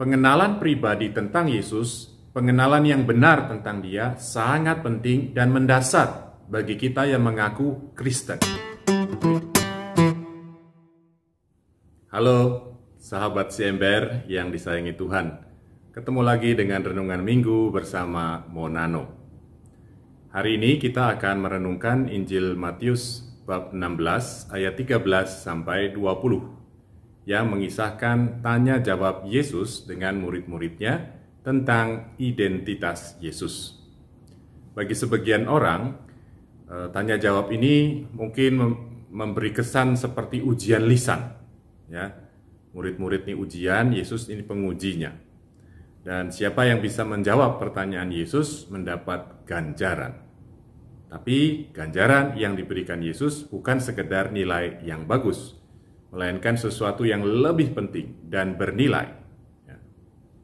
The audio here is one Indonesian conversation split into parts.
pengenalan pribadi tentang Yesus, pengenalan yang benar tentang Dia sangat penting dan mendasar bagi kita yang mengaku Kristen. Halo, sahabat si ember yang disayangi Tuhan. Ketemu lagi dengan Renungan Minggu bersama Monano. Hari ini kita akan merenungkan Injil Matius bab 16 ayat 13 sampai 20 yang mengisahkan tanya jawab Yesus dengan murid-muridnya tentang identitas Yesus. Bagi sebagian orang, tanya jawab ini mungkin memberi kesan seperti ujian lisan. Ya, murid-murid ini ujian, Yesus ini pengujinya. Dan siapa yang bisa menjawab pertanyaan Yesus mendapat ganjaran. Tapi ganjaran yang diberikan Yesus bukan sekedar nilai yang bagus, melainkan sesuatu yang lebih penting dan bernilai.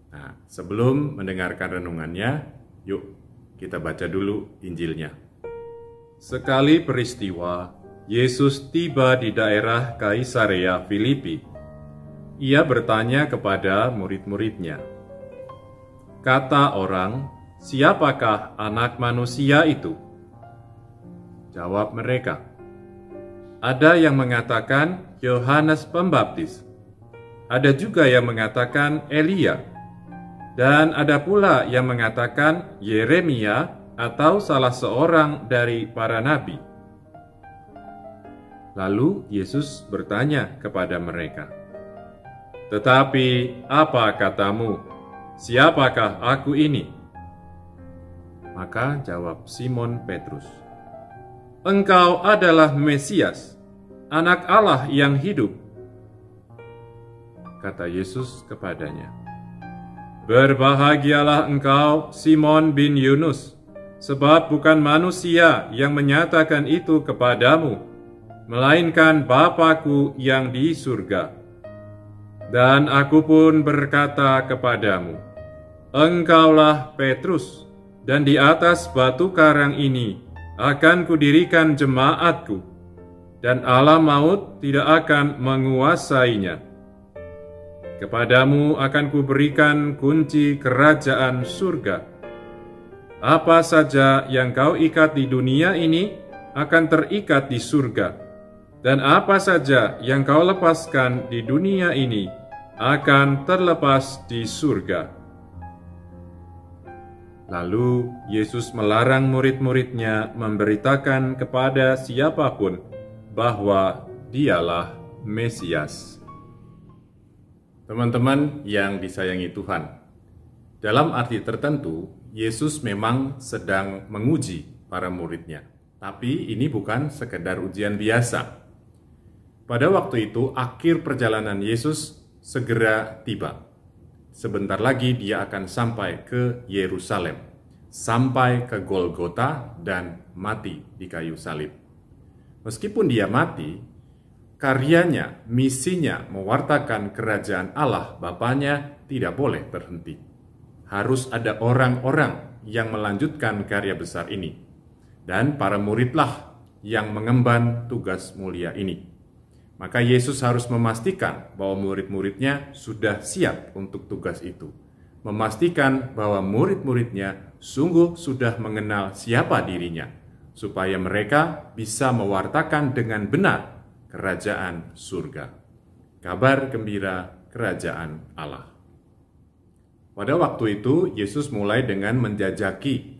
Nah, sebelum mendengarkan renungannya, yuk kita baca dulu Injilnya. Sekali peristiwa, Yesus tiba di daerah Kaisarea Filipi. Ia bertanya kepada murid-muridnya, "Kata orang, siapakah anak manusia itu?" Jawab mereka, "Ada yang mengatakan Yohanes Pembaptis, ada juga yang mengatakan Elia, dan ada pula yang mengatakan Yeremia atau salah seorang dari para nabi." Lalu Yesus bertanya kepada mereka, "Tetapi apa katamu? Siapakah aku ini?" Maka jawab Simon Petrus, "Engkau adalah Mesias, Anak Allah yang hidup." Kata Yesus kepadanya, "Berbahagialah engkau, Simon bin Yunus, sebab bukan manusia yang menyatakan itu kepadamu, melainkan Bapa-Ku yang di surga. Dan aku pun berkata kepadamu, engkaulah Petrus, dan di atas batu karang ini akan kudirikan jemaat-Ku, dan alam maut tidak akan menguasainya. Kepadamu akan kuberikan kunci kerajaan surga. Apa saja yang kau ikat di dunia ini akan terikat di surga, dan apa saja yang kau lepaskan di dunia ini akan terlepas di surga." Lalu Yesus melarang murid-muridnya memberitakan kepada siapapun bahwa Dialah Mesias. Teman-teman yang disayangi Tuhan, dalam arti tertentu, Yesus memang sedang menguji para muridnya. Tapi ini bukan sekedar ujian biasa. Pada waktu itu, akhir perjalanan Yesus segera tiba. Sebentar lagi dia akan sampai ke Yerusalem, sampai ke Golgota dan mati di kayu salib. Meskipun dia mati, karyanya, misinya mewartakan kerajaan Allah Bapanya tidak boleh berhenti. Harus ada orang-orang yang melanjutkan karya besar ini. Dan para muridlah yang mengemban tugas mulia ini. Maka Yesus harus memastikan bahwa murid-muridnya sudah siap untuk tugas itu. Memastikan bahwa murid-muridnya sungguh sudah mengenal siapa dirinya, supaya mereka bisa mewartakan dengan benar kerajaan surga. Kabar gembira kerajaan Allah. Pada waktu itu, Yesus mulai dengan menjajaki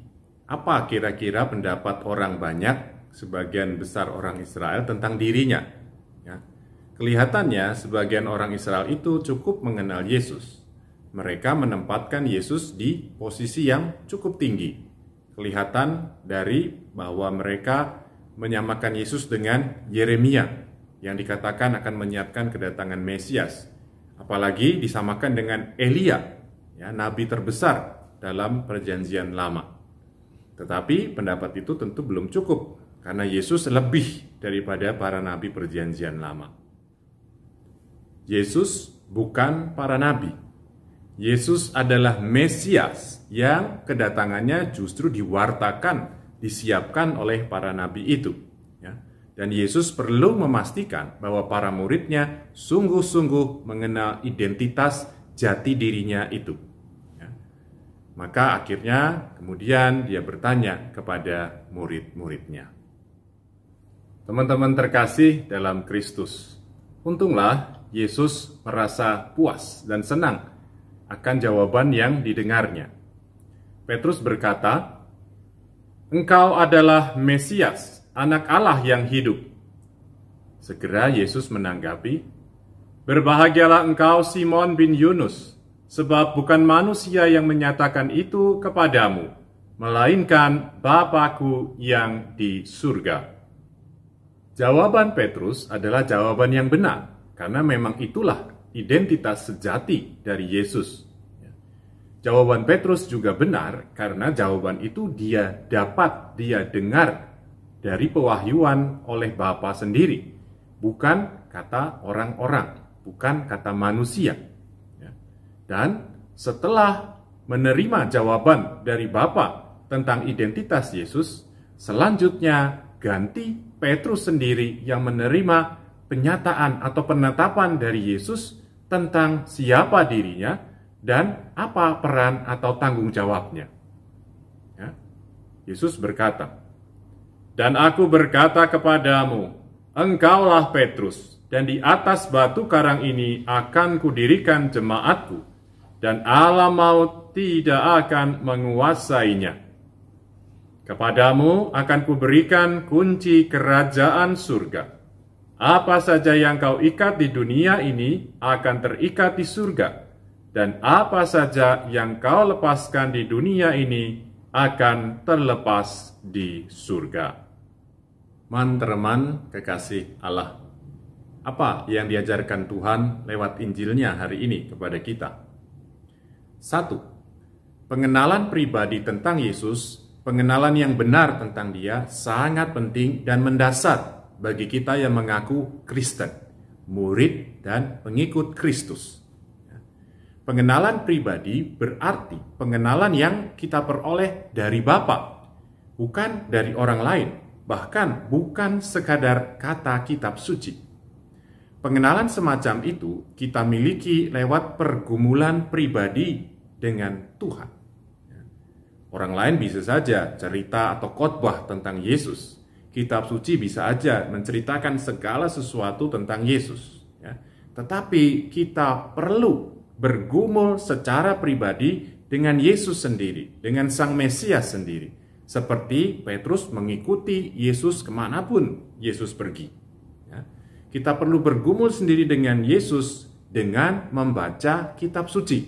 apa kira-kira pendapat orang banyak, sebagian besar orang Israel tentang dirinya. Ya. Kelihatannya sebagian orang Israel itu cukup mengenal Yesus. Mereka menempatkan Yesus di posisi yang cukup tinggi. Kelihatan dari bahwa mereka menyamakan Yesus dengan Yeremia yang dikatakan akan menyiapkan kedatangan Mesias. Apalagi disamakan dengan Elia, ya, nabi terbesar dalam perjanjian lama. Tetapi pendapat itu tentu belum cukup, karena Yesus lebih daripada para nabi perjanjian lama. Yesus bukan para nabi. Yesus adalah Mesias yang kedatangannya justru diwartakan, disiapkan oleh para nabi itu. Ya. Dan Yesus perlu memastikan bahwa para muridnya sungguh-sungguh mengenal identitas jati dirinya itu. Ya. Maka akhirnya kemudian dia bertanya kepada murid-muridnya. Teman-teman terkasih dalam Kristus, untunglah Yesus merasa puas dan senang akan jawaban yang didengarnya. Petrus berkata, "Engkau adalah Mesias, Anak Allah yang hidup." Segera Yesus menanggapi, "Berbahagialah engkau Simon bin Yunus, sebab bukan manusia yang menyatakan itu kepadamu, melainkan Bapa-Ku yang di surga." Jawaban Petrus adalah jawaban yang benar, karena memang itulah identitas sejati dari Yesus. Jawaban Petrus juga benar, karena jawaban itu dia dengar dari pewahyuan oleh Bapa sendiri, bukan kata orang-orang, bukan kata manusia. Dan setelah menerima jawaban dari Bapa tentang identitas Yesus, selanjutnya ganti Petrus sendiri yang menerima penyataan atau penetapan dari Yesus tentang siapa dirinya dan apa peran atau tanggung jawabnya. Ya. Yesus berkata, "Dan aku berkata kepadamu, engkaulah Petrus, dan di atas batu karang ini akan kudirikan jemaatku, dan alam maut tidak akan menguasainya. Kepadamu akan kuberikan kunci kerajaan surga. Apa saja yang kau ikat di dunia ini akan terikat di surga, dan apa saja yang kau lepaskan di dunia ini akan terlepas di surga." Teman-teman kekasih Allah, apa yang diajarkan Tuhan lewat Injilnya hari ini kepada kita? 1. Pengenalan pribadi tentang Yesus. Pengenalan yang benar tentang Dia sangat penting dan mendasar bagi kita yang mengaku Kristen, murid dan pengikut Kristus. Pengenalan pribadi berarti pengenalan yang kita peroleh dari Bapa, bukan dari orang lain, bahkan bukan sekadar kata kitab suci. Pengenalan semacam itu kita miliki lewat pergumulan pribadi dengan Tuhan. Orang lain bisa saja cerita atau khotbah tentang Yesus. Kitab suci bisa aja menceritakan segala sesuatu tentang Yesus. Ya. Tetapi kita perlu bergumul secara pribadi dengan Yesus sendiri, dengan Sang Mesias sendiri. Seperti Petrus mengikuti Yesus kemanapun Yesus pergi. Ya. Kita perlu bergumul sendiri dengan Yesus dengan membaca kitab suci.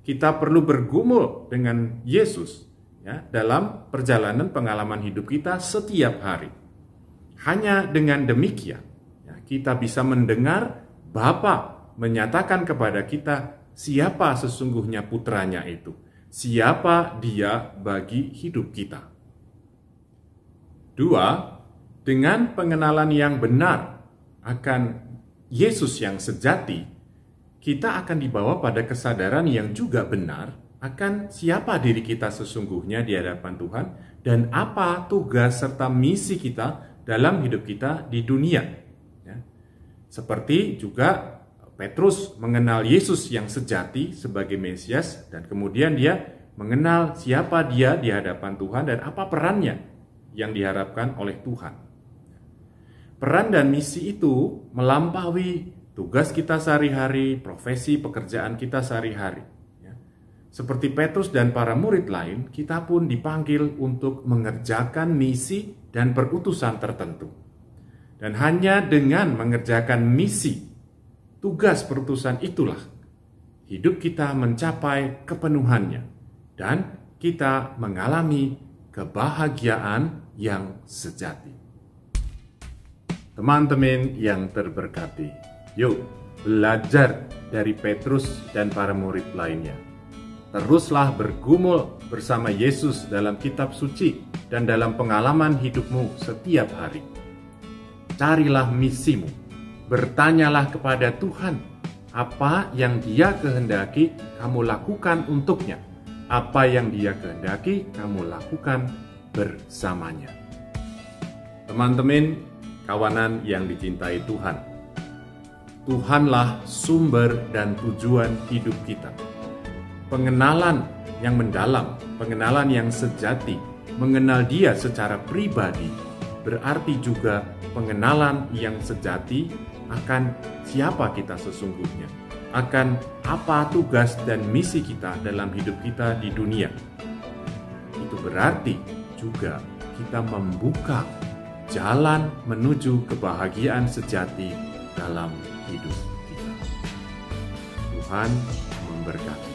Kita perlu bergumul dengan Yesus dalam perjalanan pengalaman hidup kita setiap hari. Hanya dengan demikian kita bisa mendengar Bapa menyatakan kepada kita siapa sesungguhnya putranya itu, siapa Dia bagi hidup kita. 2. Dengan pengenalan yang benar akan Yesus yang sejati, kita akan dibawa pada kesadaran yang juga benar akan siapa diri kita sesungguhnya di hadapan Tuhan dan apa tugas serta misi kita dalam hidup kita di dunia. Ya. Seperti juga Petrus mengenal Yesus yang sejati sebagai Mesias dan kemudian dia mengenal siapa dia di hadapan Tuhan dan apa perannya yang diharapkan oleh Tuhan. Peran dan misi itu melampaui tugas kita sehari-hari, profesi pekerjaan kita sehari-hari. Seperti Petrus dan para murid lain, kita pun dipanggil untuk mengerjakan misi dan perutusan tertentu. Dan hanya dengan mengerjakan misi, tugas perutusan itulah, hidup kita mencapai kepenuhannya. Dan kita mengalami kebahagiaan yang sejati. Teman-teman yang terberkati, yuk belajar dari Petrus dan para murid lainnya. Teruslah bergumul bersama Yesus dalam kitab suci dan dalam pengalaman hidupmu setiap hari. Carilah misimu, bertanyalah kepada Tuhan apa yang Dia kehendaki kamu lakukan untuknya, apa yang Dia kehendaki kamu lakukan bersamanya. Teman-teman, kawanan yang dicintai Tuhan, Tuhanlah sumber dan tujuan hidup kita. Pengenalan yang mendalam, pengenalan yang sejati, mengenal Dia secara pribadi, berarti juga pengenalan yang sejati akan siapa kita sesungguhnya, akan apa tugas dan misi kita dalam hidup kita di dunia. Itu berarti juga kita membuka jalan menuju kebahagiaan sejati dalam hidup kita. Tuhan memberkati.